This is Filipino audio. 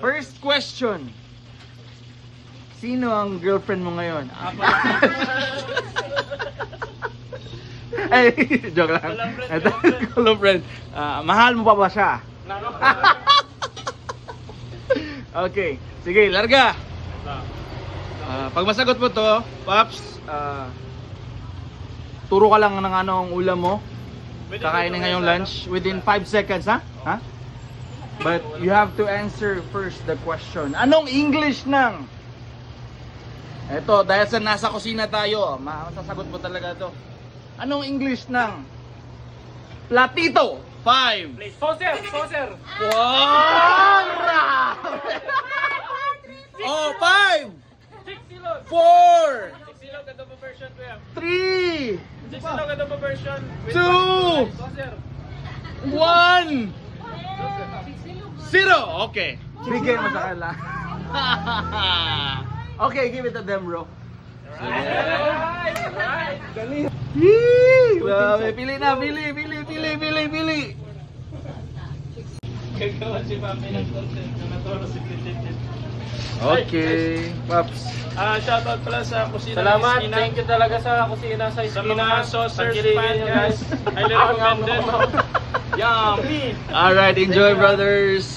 First question. Sino ang girlfriend mo ngayon? Ay, joke lang. Ito, column friend. Mahal mo pa ba siya? Okay. Sige, larga. Pag masagot mo to, Paps, turo ka lang ng anong ulam mo. Kakain na ngayong lunch within 5 seconds, ha? Ha? But you have to answer first the question. Anong English ng? Eto, dahil sa nasa kusina tayo, masasagot mo talaga to. Anong English ng platito? 5. Saucer! Wow! Oh, 5! 6 silog! 4! 6 silog adobo version kuya. 3! 6 silog adobo version. 2! Saucer! 1! 0! Okay. Bigay mo sa kanila. Okay, give it to them, bro. Right! Yee! Grabe, pili na, pili. Gagawa si Mami ng content na naturo si Titi. Okay, Paps. Shoutout pala sa kusina. Salamat, Eskina. thank you talaga sa kusina sa Sa Eskina. mga saucers Pagkiligin fan nyo, guys. Highly recommended. Yummy! Alright, enjoy, brothers.